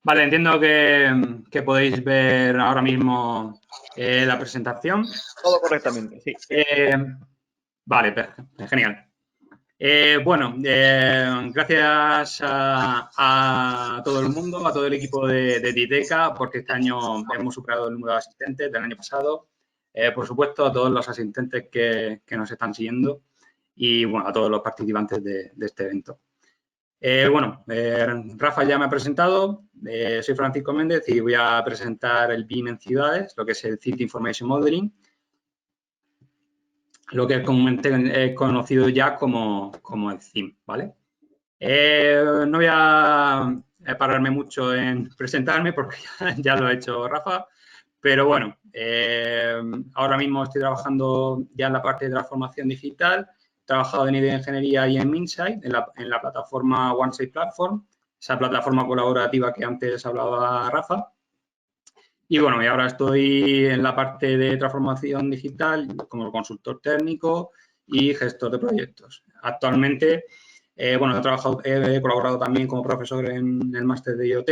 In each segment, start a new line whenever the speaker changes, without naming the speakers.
Vale, entiendo que podéis ver ahora mismo la presentación.
Todo correctamente, sí.
Vale, genial. Bueno, gracias a todo el mundo, a todo el equipo de Titeca, porque este año hemos superado el número de asistentes del año pasado. Por supuesto, a todos los asistentes que nos están siguiendo y, bueno, a todos los participantes de este evento. Rafa ya me ha presentado, soy Francisco Méndez y voy a presentar el BIM en ciudades, lo que es el City Information Modeling, lo que comúnmente es conocido ya como el CIM, ¿vale? No voy a pararme mucho en presentarme porque ya lo ha hecho Rafa, pero bueno, ahora mismo estoy trabajando ya en la parte de transformación digital. He trabajado en idea de ingeniería y en Minsight, en la plataforma OneSite Platform, esa plataforma colaborativa que antes hablaba Rafa. Y bueno, y ahora estoy en la parte de transformación digital como consultor técnico y gestor de proyectos. Actualmente, he colaborado también como profesor en el máster de IoT,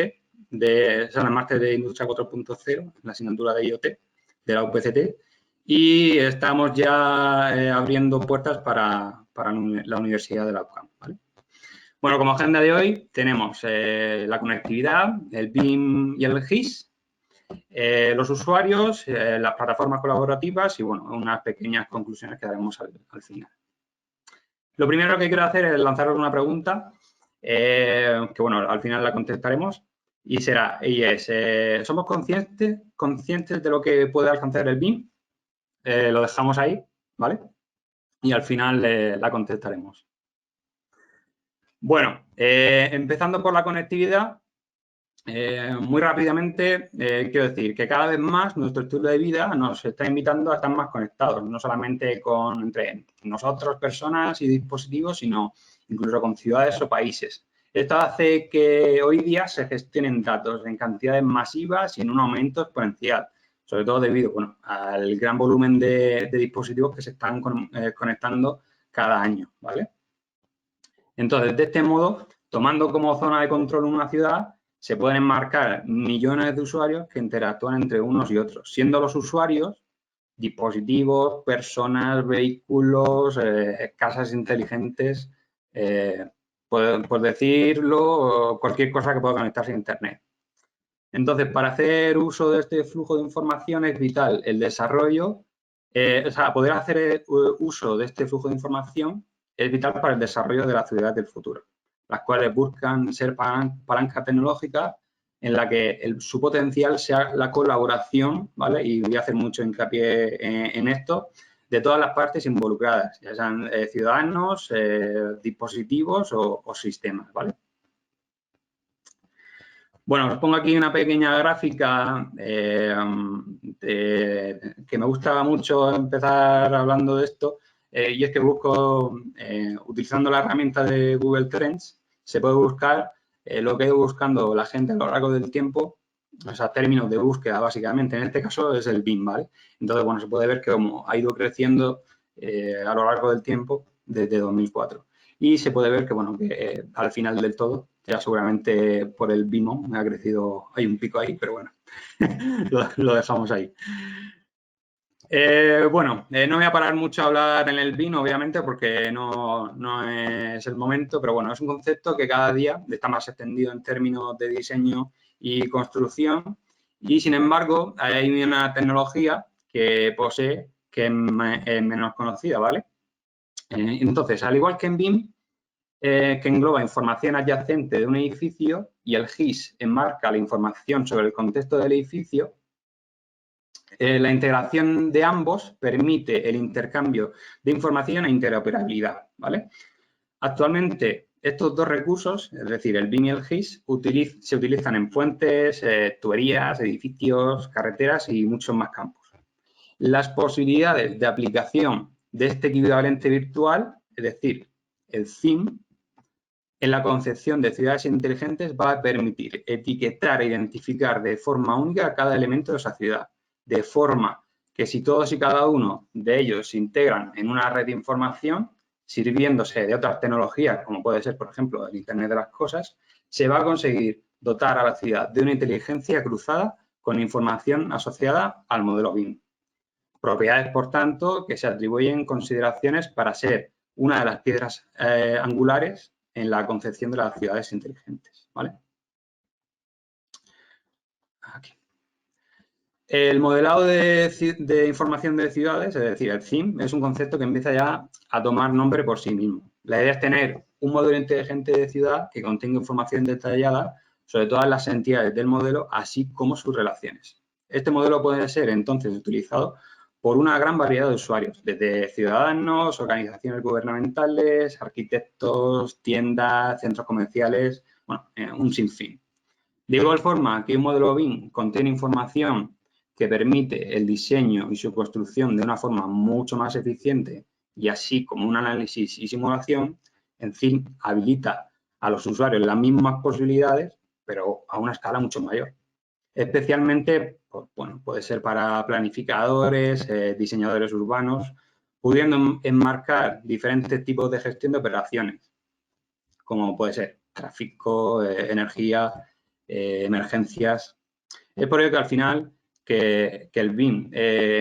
en el máster de Industria 4.0, en la asignatura de IoT de la UPCT, y estamos ya abriendo puertas para la Universidad de la UCAM, ¿vale? Bueno, como agenda de hoy tenemos la conectividad, el BIM y el GIS, los usuarios, las plataformas colaborativas y, bueno, unas pequeñas conclusiones que daremos al final. Lo primero que quiero hacer es lanzaros una pregunta que, bueno, al final la contestaremos y es, ¿somos conscientes de lo que puede alcanzar el BIM? Lo dejamos ahí, ¿vale? Y al final la contestaremos. Bueno, empezando por la conectividad, muy rápidamente, quiero decir que cada vez más nuestro estilo de vida nos está invitando a estar más conectados, no solamente entre nosotros, personas y dispositivos, sino incluso con ciudades o países. Esto hace que hoy día se gestionen datos en cantidades masivas y en un aumento exponencial, sobre todo debido, bueno, al gran volumen de dispositivos que se están conectando cada año, ¿vale? Entonces, de este modo, tomando como zona de control una ciudad, se pueden enmarcar millones de usuarios que interactúan entre unos y otros, siendo los usuarios dispositivos, personas, vehículos, casas inteligentes, por decirlo, cualquier cosa que pueda conectarse a Internet. Entonces, para hacer uso de este flujo de información es vital el desarrollo, poder hacer uso de este flujo de información es vital para el desarrollo de las ciudades del futuro, las cuales buscan ser palanca tecnológica en la que su potencial sea la colaboración, ¿vale? Y voy a hacer mucho hincapié en esto, de todas las partes involucradas, ya sean ciudadanos, dispositivos o sistemas, ¿vale? Bueno, os pongo aquí una pequeña gráfica que me gusta mucho empezar hablando de esto, y es que busco, utilizando la herramienta de Google Trends, se puede buscar lo que ha ido buscando la gente a lo largo del tiempo, o sea, términos de búsqueda, básicamente. En este caso es el BIM, ¿vale? Entonces, bueno, se puede ver que como ha ido creciendo a lo largo del tiempo desde 2004. Y se puede ver que, bueno, que al final del todo, ya seguramente por el BIM me ha crecido, hay un pico ahí, pero bueno, lo dejamos ahí. No voy a parar mucho a hablar en el BIM, obviamente, porque no es el momento, pero bueno, es un concepto que cada día está más extendido en términos de diseño y construcción y, sin embargo, hay una tecnología que posee que es menos conocida, ¿vale? Entonces, al igual que en BIM, que engloba información adyacente de un edificio y el GIS enmarca la información sobre el contexto del edificio, la integración de ambos permite el intercambio de información e interoperabilidad, ¿vale? Actualmente, estos dos recursos, es decir, el BIM y el GIS, se utilizan en puentes, tuberías, edificios, carreteras y muchos más campos. Las posibilidades de aplicación de este equivalente virtual, es decir, el CIM, en la concepción de ciudades inteligentes va a permitir etiquetar e identificar de forma única cada elemento de esa ciudad, de forma que si todos y cada uno de ellos se integran en una red de información, sirviéndose de otras tecnologías, como puede ser, por ejemplo, el Internet de las Cosas, se va a conseguir dotar a la ciudad de una inteligencia cruzada con información asociada al modelo BIM. Propiedades, por tanto, que se atribuyen consideraciones para ser una de las piedras angulares en la concepción de las ciudades inteligentes, ¿vale? Aquí. El modelado de información de ciudades, es decir, el CIM, es un concepto que empieza ya a tomar nombre por sí mismo. La idea es tener un modelo inteligente de ciudad que contenga información detallada sobre todas las entidades del modelo, así como sus relaciones. Este modelo puede ser entonces utilizado por una gran variedad de usuarios, desde ciudadanos, organizaciones gubernamentales, arquitectos, tiendas, centros comerciales, bueno, un sinfín. De igual forma que un modelo BIM contiene información que permite el diseño y su construcción de una forma mucho más eficiente y así como un análisis y simulación, en fin, habilita a los usuarios las mismas posibilidades, pero a una escala mucho mayor. Especialmente, pues, bueno, puede ser para planificadores, diseñadores urbanos, pudiendo enmarcar diferentes tipos de gestión de operaciones, como puede ser tráfico, energía, emergencias. Es por ello que al final que el BIM,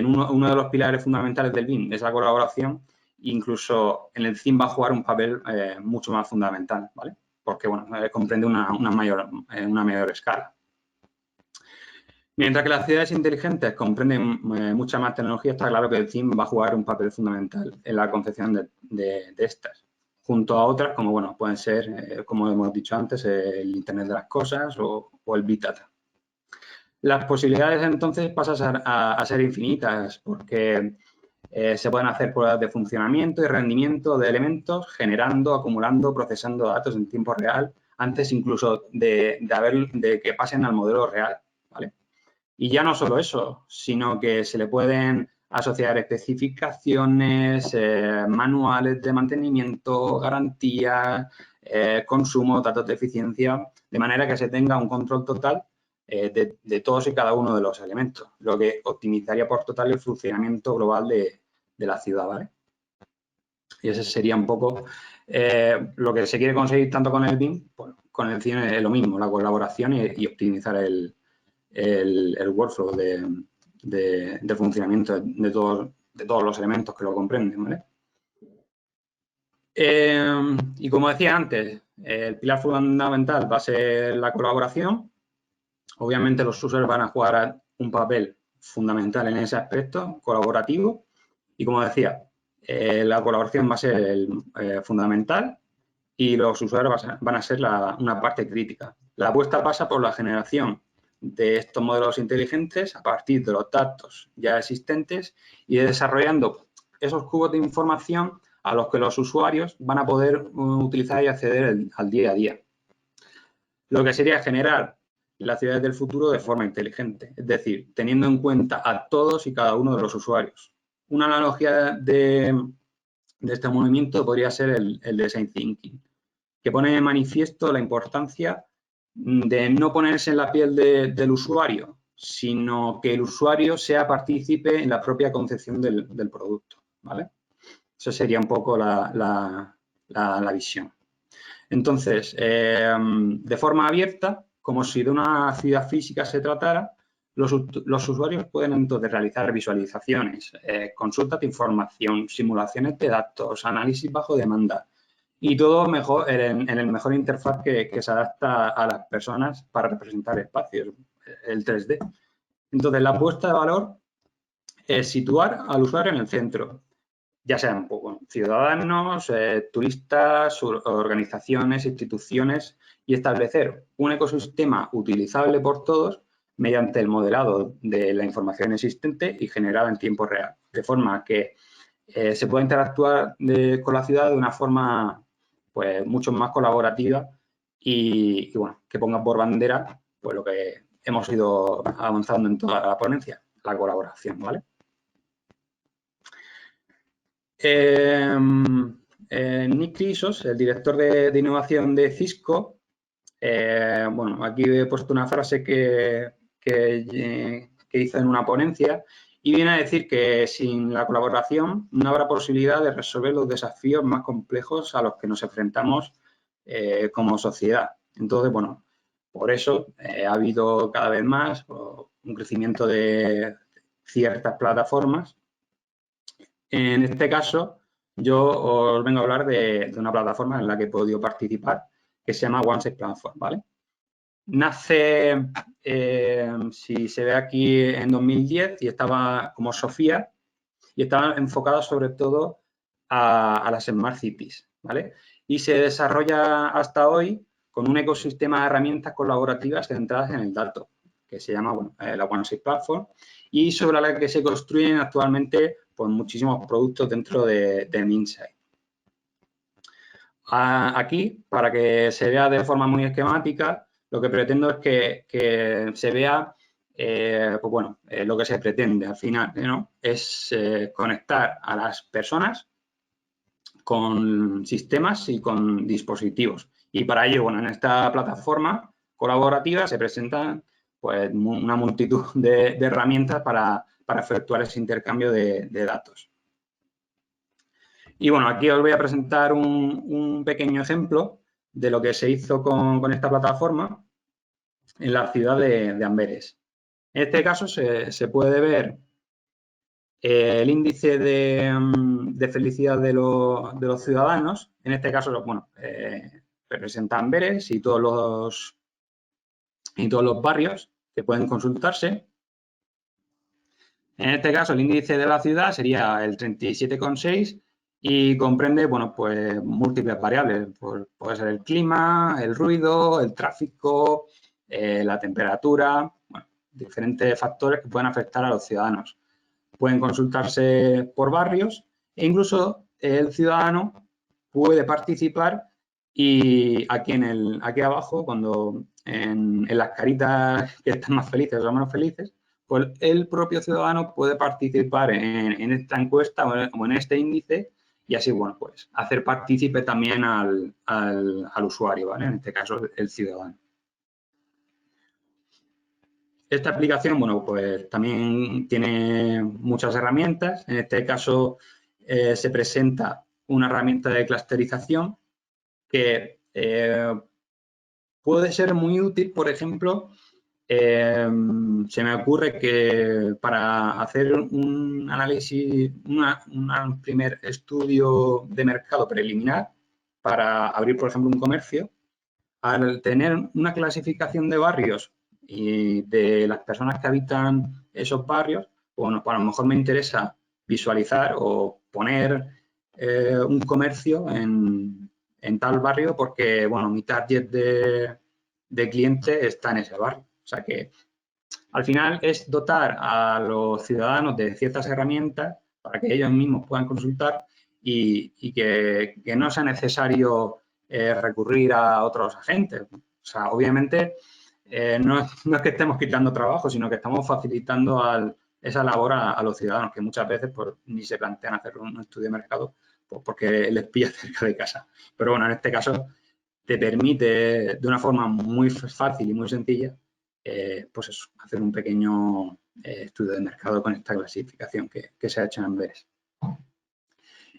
uno de los pilares fundamentales del BIM es la colaboración, incluso en el CIM va a jugar un papel mucho más fundamental, ¿vale? Porque, bueno, comprende una mayor escala. Mientras que las ciudades inteligentes comprenden mucha más tecnología, está claro que el CIM va a jugar un papel fundamental en la concepción de estas, junto a otras como, bueno, pueden ser, como hemos dicho antes, el Internet de las Cosas o el Big Data. Las posibilidades entonces pasan a ser infinitas porque se pueden hacer pruebas de funcionamiento y rendimiento de elementos generando, acumulando, procesando datos en tiempo real antes incluso de que pasen al modelo real, ¿vale? Y ya no solo eso, sino que se le pueden asociar especificaciones, manuales de mantenimiento, garantías, consumo, datos de eficiencia, de manera que se tenga un control total de todos y cada uno de los elementos, lo que optimizaría por total el funcionamiento global de la ciudad, ¿vale? Y ese sería un poco lo que se quiere conseguir tanto con el BIM, pues, con el CIM es lo mismo, la colaboración y optimizar el workflow de funcionamiento de todos los elementos que lo comprenden, ¿vale? Y como decía antes, el pilar fundamental va a ser la colaboración. Obviamente los usuarios van a jugar un papel fundamental en ese aspecto colaborativo y como decía, la colaboración va a ser fundamental y los usuarios van a ser una parte crítica. La apuesta pasa por la generación de estos modelos inteligentes a partir de los datos ya existentes y desarrollando esos cubos de información a los que los usuarios van a poder utilizar y acceder al día a día. Lo que sería generar las ciudades del futuro de forma inteligente, es decir, teniendo en cuenta a todos y cada uno de los usuarios. Una analogía de este movimiento podría ser el design thinking, que pone de manifiesto la importancia de no ponerse en la piel del usuario, sino que el usuario sea partícipe en la propia concepción del producto, ¿vale? Esa sería un poco la visión. Entonces, de forma abierta, como si de una ciudad física se tratara, los usuarios pueden entonces realizar visualizaciones, consultas de información, simulaciones de datos, análisis bajo demanda y todo mejor en el mejor interfaz que se adapta a las personas para representar espacios, el 3D. Entonces, la apuesta de valor es situar al usuario en el centro, ya sean ciudadanos, turistas, organizaciones, instituciones, y establecer un ecosistema utilizable por todos mediante el modelado de la información existente y generada en tiempo real, de forma que se pueda interactuar con la ciudad de una forma pues mucho más colaborativa y bueno, que ponga por bandera pues lo que hemos ido avanzando en toda la ponencia, la colaboración, ¿vale? Nick Krisos, el director de innovación de Cisco, bueno, aquí he puesto una frase que hizo en una ponencia y viene a decir que sin la colaboración no habrá posibilidad de resolver los desafíos más complejos a los que nos enfrentamos como sociedad. Entonces, bueno, por eso ha habido cada vez más un crecimiento de ciertas plataformas. En este caso, yo os vengo a hablar de una plataforma en la que he podido participar, que se llama OneSite Platform, ¿vale? Nace, si se ve aquí, en 2010 y estaba como Sofía y estaba enfocada sobre todo a las Smart Cities, ¿vale? Y se desarrolla hasta hoy con un ecosistema de herramientas colaborativas centradas en el dato, que se llama la OneSite Platform, y sobre la que se construyen actualmente pues, muchísimos productos dentro de Minsight. Aquí, para que se vea de forma muy esquemática, lo que pretendo es que se vea pues bueno, lo que se pretende al final, ¿no? Es conectar a las personas con sistemas y con dispositivos. Y para ello, bueno, en esta plataforma colaborativa se presentan pues, una multitud de herramientas para efectuar ese intercambio de datos. Y bueno, aquí os voy a presentar un pequeño ejemplo de lo que se hizo con esta plataforma en la ciudad de Amberes. En este caso se puede ver el índice de felicidad de los ciudadanos. En este caso, bueno, representa Amberes y todos los barrios que pueden consultarse. En este caso, el índice de la ciudad sería el 37,6 y comprende, bueno, pues múltiples variables. Pues, puede ser el clima, el ruido, el tráfico, la temperatura, bueno, diferentes factores que pueden afectar a los ciudadanos. Pueden consultarse por barrios e incluso el ciudadano puede participar y aquí abajo, cuando en las caritas que están más felices o menos felices, pues el propio ciudadano puede participar en esta encuesta o en este índice y así, bueno, pues hacer partícipe también al usuario, ¿vale? En este caso, el ciudadano. Esta aplicación, bueno, pues también tiene muchas herramientas. En este caso, se presenta una herramienta de clusterización que puede ser muy útil, por ejemplo, se me ocurre que para hacer un análisis, un primer estudio de mercado preliminar, para abrir, por ejemplo, un comercio, al tener una clasificación de barrios y de las personas que habitan esos barrios, bueno, pues a lo mejor me interesa visualizar o poner un comercio en tal barrio porque, bueno, mi target de cliente está en ese barrio. O sea que al final es dotar a los ciudadanos de ciertas herramientas para que ellos mismos puedan consultar y que no sea necesario recurrir a otros agentes. O sea, obviamente no es que estemos quitando trabajo, sino que estamos facilitando esa labor a los ciudadanos, que muchas veces pues, ni se plantean hacer un estudio de mercado pues, porque les pilla cerca de casa. Pero bueno, en este caso te permite de una forma muy fácil y muy sencilla pues eso, hacer un pequeño estudio de mercado con esta clasificación que se ha hecho en Amberes.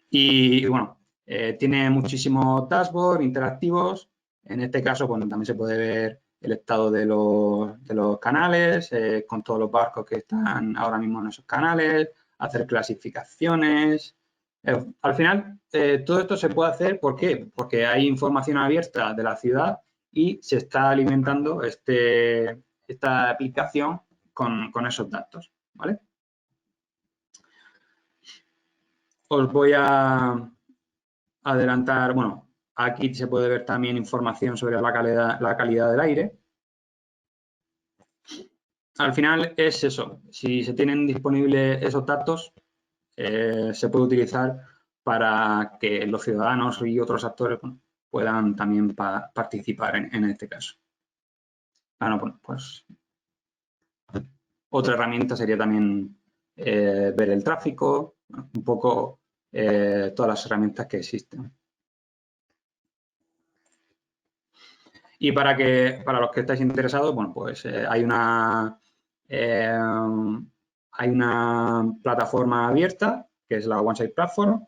Y bueno, tiene muchísimos dashboards interactivos. En este caso, bueno, también se puede ver el estado de los canales, con todos los barcos que están ahora mismo en esos canales, hacer clasificaciones. Al final, todo esto se puede hacer, ¿por qué? Porque hay información abierta de la ciudad y se está alimentando esta aplicación con esos datos, ¿vale? Os voy a adelantar, bueno, aquí se puede ver también información sobre la calidad del aire. Al final es eso, si se tienen disponibles esos datos, se puede utilizar para que los ciudadanos y otros actores puedan también participar en este caso. Bueno, pues otra herramienta sería también ver el tráfico, un poco todas las herramientas que existen. Y para los que estáis interesados, bueno, pues hay hay una plataforma abierta, que es la OneSite Platform,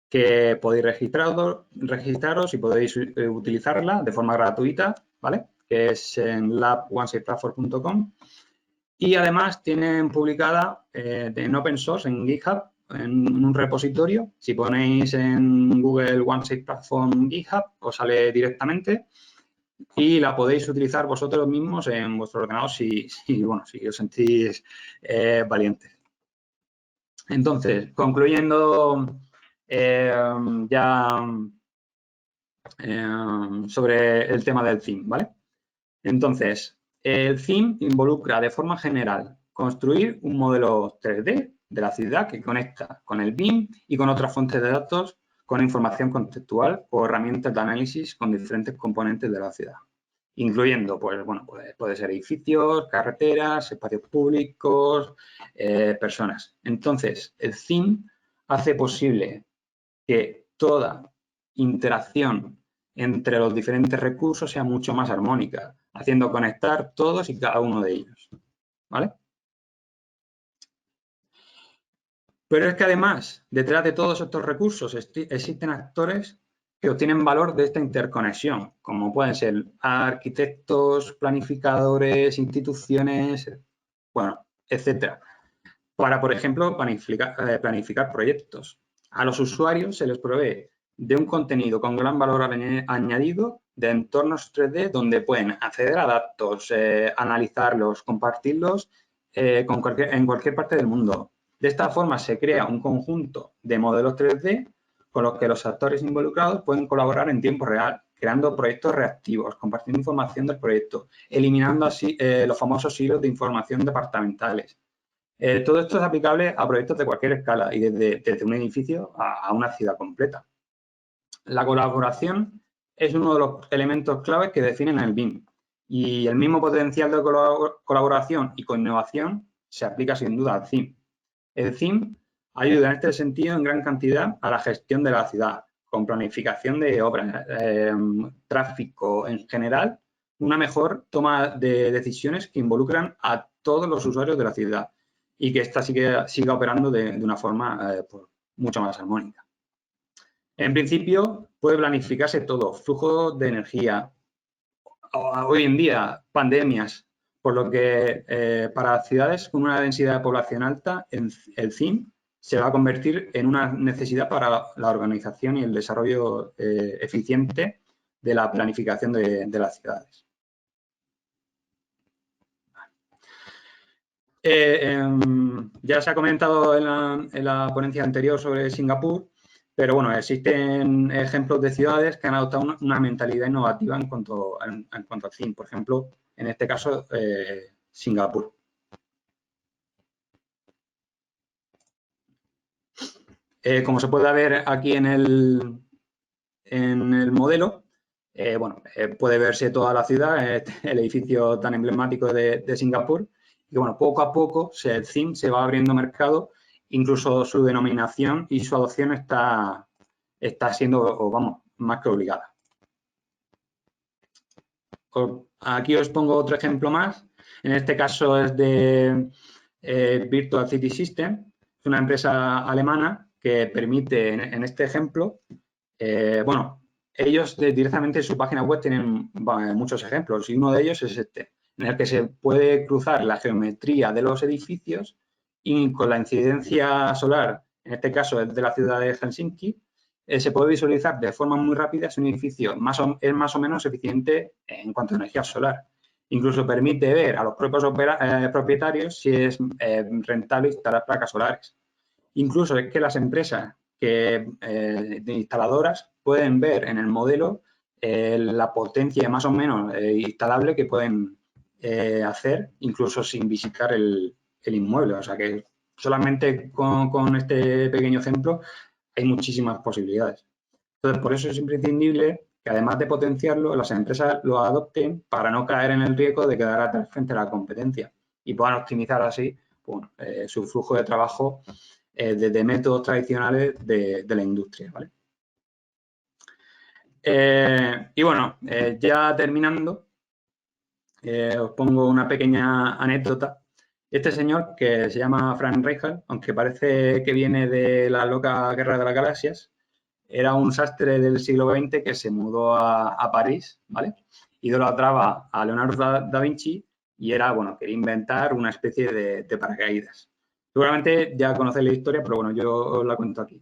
que podéis registraros y podéis utilizarla de forma gratuita, ¿vale? Que es en lab1siteplatform.com. Y además tienen publicada en open source, en GitHub, en un repositorio. Si ponéis en Google OneSite Platform GitHub, os sale directamente y la podéis utilizar vosotros mismos en vuestro ordenador si os sentís valientes. Entonces, concluyendo sobre el tema del theme, ¿vale? Entonces, el theme involucra de forma general construir un modelo 3D de la ciudad que conecta con el BIM y con otras fuentes de datos con información contextual o herramientas de análisis con diferentes componentes de la ciudad, incluyendo, pues, bueno, puede ser edificios, carreteras, espacios públicos, personas. Entonces, el theme hace posible que toda interacción entre los diferentes recursos sea mucho más armónica, haciendo conectar todos y cada uno de ellos, ¿vale? Pero es que además, detrás de todos estos recursos existen actores que obtienen valor de esta interconexión, como pueden ser arquitectos, planificadores, instituciones, bueno, etcétera, para, por ejemplo, planificar proyectos. A los usuarios se les provee de un contenido con gran valor añadido de entornos 3D donde pueden acceder a datos, analizarlos, compartirlos en cualquier parte del mundo. De esta forma se crea un conjunto de modelos 3D con los que los actores involucrados pueden colaborar en tiempo real, creando proyectos reactivos, compartiendo información del proyecto, eliminando así los famosos hilos de información departamentales. Todo esto es aplicable a proyectos de cualquier escala y desde un edificio a una ciudad completa. La colaboración es uno de los elementos claves que definen el BIM y el mismo potencial de colaboración y co-innovación se aplica sin duda al CIM. El CIM ayuda en este sentido en gran cantidad a la gestión de la ciudad, con planificación de obras, tráfico en general, una mejor toma de decisiones que involucran a todos los usuarios de la ciudad y que ésta siga operando de una forma pues, mucho más armónica. En principio, puede planificarse todo, flujo de energía, hoy en día pandemias, por lo que para ciudades con una densidad de población alta, el CIM se va a convertir en una necesidad para la organización y el desarrollo eficiente de la planificación de las ciudades. Ya se ha comentado en la ponencia anterior sobre Singapur, pero bueno, existen ejemplos de ciudades que han adoptado una mentalidad innovativa en cuanto al CIM. Por ejemplo, en este caso, Singapur. Como se puede ver aquí en el modelo, puede verse toda la ciudad, el edificio tan emblemático de Singapur. Y bueno, poco a poco el CIM se va abriendo mercado, incluso su denominación y su adopción está siendo, vamos, más que obligada. Aquí os pongo otro ejemplo más. En este caso es de Virtual City System. Es una empresa alemana que permite, en este ejemplo, ellos directamente en su página web tienen muchos ejemplos y uno de ellos es este, en el que se puede cruzar la geometría de los edificios y con la incidencia solar, en este caso es de la ciudad de Helsinki, se puede visualizar de forma muy rápida si un edificio es más o menos eficiente en cuanto a energía solar. Incluso permite ver a los propios propietarios si es rentable instalar placas solares. Incluso es que las empresas de instaladoras pueden ver en el modelo la potencia más o menos instalable que pueden hacer, incluso sin visitar el inmueble. O sea que solamente con este pequeño ejemplo hay muchísimas posibilidades. Entonces, por eso es imprescindible que además de potenciarlo, las empresas lo adopten para no caer en el riesgo de quedar atrás frente a la competencia y puedan optimizar así su flujo de trabajo desde métodos tradicionales de la industria, ¿vale? Y bueno, ya terminando, os pongo una pequeña anécdota Este señor, que se llama Frank Reichel, aunque parece que viene de la loca Guerra de las Galaxias, era un sastre del siglo XX que se mudó a París, ¿vale? Idolatraba a Leonardo da Vinci y era, bueno, quería inventar una especie de paracaídas. Seguramente ya conocéis la historia, pero bueno, yo os la cuento aquí.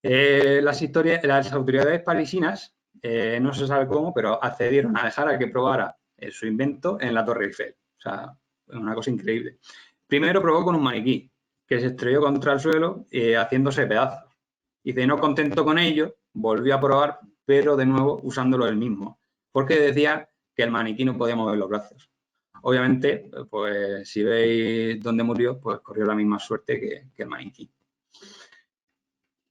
Las autoridades parisinas, no se sabe cómo, pero accedieron a dejar a que probara su invento en la Torre Eiffel. O sea, una cosa increíble. Primero probó con un maniquí, que se estrelló contra el suelo haciéndose pedazos. Y de no contento con ello, volvió a probar, pero de nuevo usándolo él mismo, porque decía que el maniquí no podía mover los brazos. Obviamente, pues si veis dónde murió, pues corrió la misma suerte que el maniquí.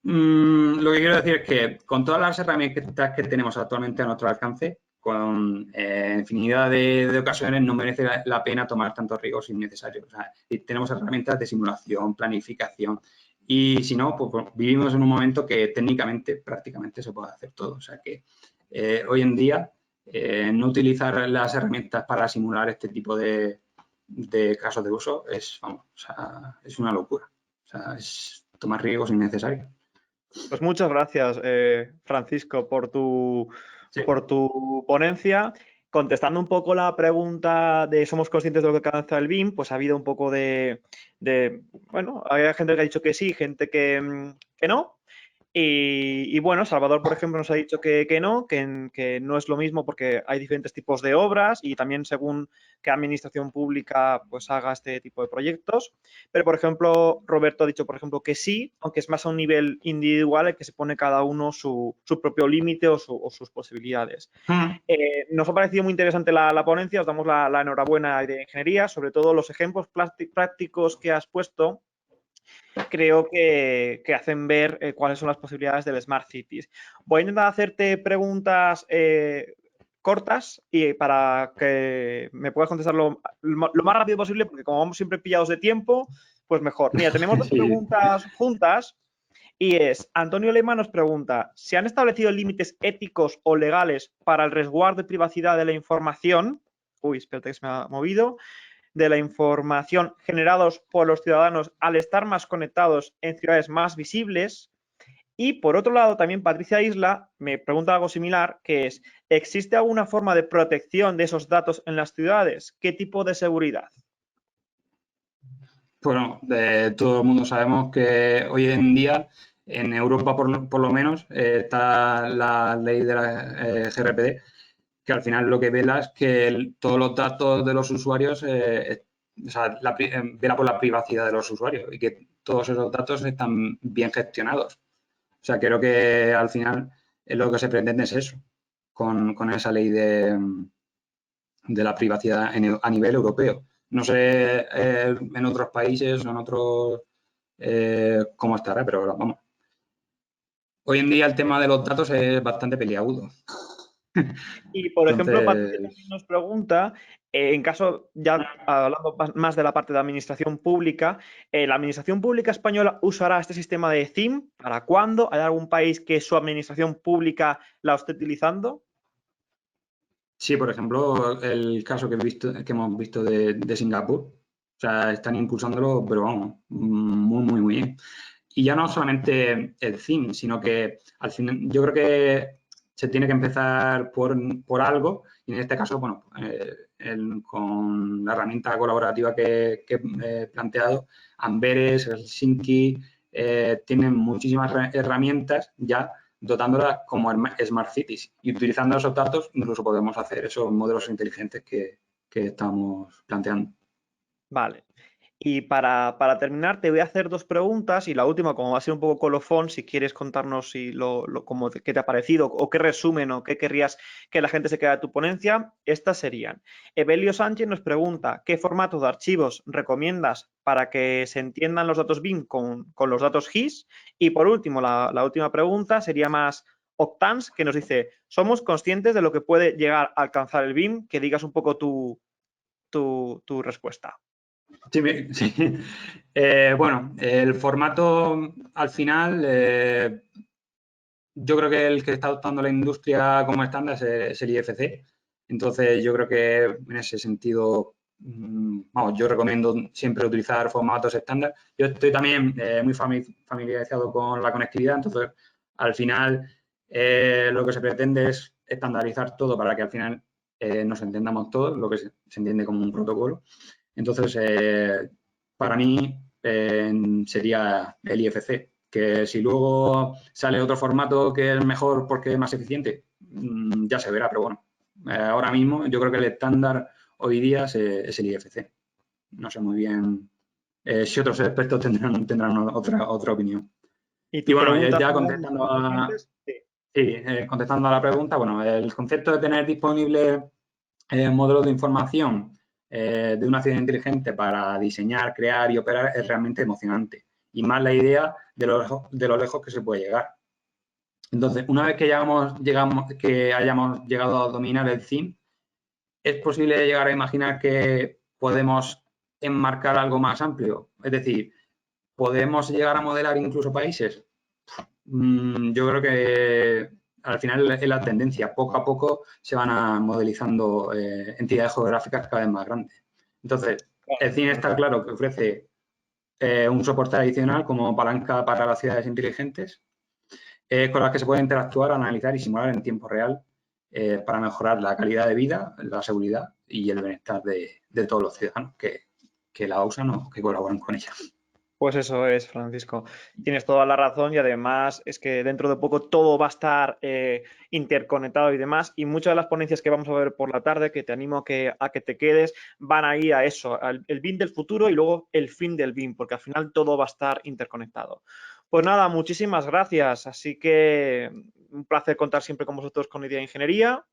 Lo que quiero decir es que con todas las herramientas que tenemos actualmente a nuestro alcance, con infinidad de ocasiones no merece la pena tomar tantos riesgos innecesarios. O sea, tenemos herramientas de simulación, planificación y si no, pues vivimos en un momento que técnicamente prácticamente se puede hacer todo. O sea que hoy en día no utilizar las herramientas para simular este tipo de casos de uso es, vamos, o sea, es una locura. O sea, es tomar riesgos innecesarios.
Pues muchas gracias, Francisco,
Sí.
por tu ponencia. Contestando un poco la pregunta de ¿somos conscientes de lo que alcanza el BIM? Pues ha habido un poco bueno, hay gente que ha dicho que sí, gente que no. Y bueno, Salvador, por ejemplo, nos ha dicho que no, que no es lo mismo porque hay diferentes tipos de obras y también según qué administración pública pues haga este tipo de proyectos. Pero, por ejemplo, Roberto ha dicho, por ejemplo, que sí, aunque es más a un nivel individual el que se pone cada uno su propio límite o sus posibilidades. Nos ha parecido muy interesante la ponencia, os damos la enhorabuena de ingeniería, sobre todo los ejemplos prácticos que has puesto creo que hacen ver cuáles son las posibilidades del Smart Cities. Voy a intentar hacerte preguntas cortas y para que me puedas contestar lo más rápido posible, porque como vamos siempre pillados de tiempo, pues mejor. Mira, tenemos dos
Sí.
preguntas juntas y es, Antonio Lema nos pregunta, ¿se han establecido límites éticos o legales para el resguardo y privacidad de la información? Uy, espérate que se me ha movido de la información generados por los ciudadanos al estar más conectados en ciudades más visibles. Y por otro lado, también Patricia Isla me pregunta algo similar, que es, ¿existe alguna forma de protección de esos datos en las ciudades? ¿Qué tipo de seguridad?
Bueno, de todo el mundo sabemos que hoy en día en Europa por lo menos está la ley de la GRPD, que al final lo que vela es que todos los datos de los usuarios, o sea, vela por la privacidad de los usuarios y que todos esos datos están bien gestionados. O sea, creo que al final lo que se pretende es eso, con esa ley de la privacidad a nivel europeo. No sé en otros países o en otros cómo estará, pero vamos. Hoy en día el tema de los datos es bastante peliagudo.
Y, por ejemplo, Patricia también
Entonces,
nos pregunta, en caso, ya hablando más de la parte de administración pública, ¿la administración pública española usará este sistema de CIM? ¿Para cuándo? ¿Hay algún país que su administración pública la esté utilizando?
sí, por ejemplo, el caso que hemos visto de Singapur, o sea, están impulsándolo, pero vamos, muy, muy, muy bien. Y ya no solamente el CIM, sino que al final yo creo que se tiene que empezar por algo, y en este caso, bueno, con la herramienta colaborativa que he planteado, Amberes, Helsinki, tienen muchísimas herramientas ya dotándolas como Smart Cities. Y utilizando esos datos, incluso podemos hacer esos modelos inteligentes que estamos planteando.
Vale. Y para terminar, te voy a hacer dos preguntas y la última, como va a ser un poco colofón, si quieres contarnos si qué te ha parecido o qué resumen o qué querrías que la gente se quede de tu ponencia, estas serían. Evelio Sánchez nos pregunta, ¿qué formato de archivos recomiendas para que se entiendan los datos BIM con los datos GIS? Y por último, la última pregunta sería más Octans, que nos dice, ¿somos conscientes de lo que puede llegar a alcanzar el BIM? Que digas un poco tu respuesta.
Sí, sí. Bueno, el formato al final, yo creo que el que está adoptando la industria como estándar es el IFC. Entonces, yo creo que en ese sentido vamos, yo recomiendo siempre utilizar formatos estándar. Yo estoy también muy familiarizado con la conectividad, entonces al final lo que se pretende es estandarizar todo para que al final nos entendamos todos, lo que se entiende como un protocolo. Entonces, para mí sería el IFC, que si luego sale otro formato que es mejor porque es más eficiente, ya se verá, pero bueno, ahora mismo yo creo que el estándar hoy día es el IFC. No sé muy bien si otros expertos tendrán otra opinión.
¿Y
Y
tu
bueno,
pregunta
ya
final,
contestando
¿los
a,
clientes? Sí.
sí, contestando a la pregunta, bueno, el concepto de tener disponible modelos de información de una ciudad inteligente para diseñar, crear y operar es realmente emocionante. Y más la idea de lo lejos que se puede llegar. Entonces, una vez que hayamos llegado a dominar el CIM, es posible llegar a imaginar que podemos enmarcar algo más amplio. Es decir, ¿podemos llegar a modelar incluso países? Yo creo que al final es la tendencia. Poco a poco se van modelizando entidades geográficas cada vez más grandes. Entonces, el cine está claro que ofrece un soporte adicional como palanca para las ciudades inteligentes, con las que se puede interactuar, analizar y simular en tiempo real para mejorar la calidad de vida, la seguridad y el bienestar de todos los ciudadanos que la usan o que colaboran con ella.
Pues eso es, Francisco. Tienes toda la razón y además es que dentro de poco todo va a estar interconectado y demás. Y muchas de las ponencias que vamos a ver por la tarde, que te animo a que te quedes, van a ir a eso, el BIM del futuro y luego el fin del BIM, porque al final todo va a estar interconectado. Pues nada, muchísimas gracias. Así que un placer contar siempre con vosotros con Idea Ingeniería.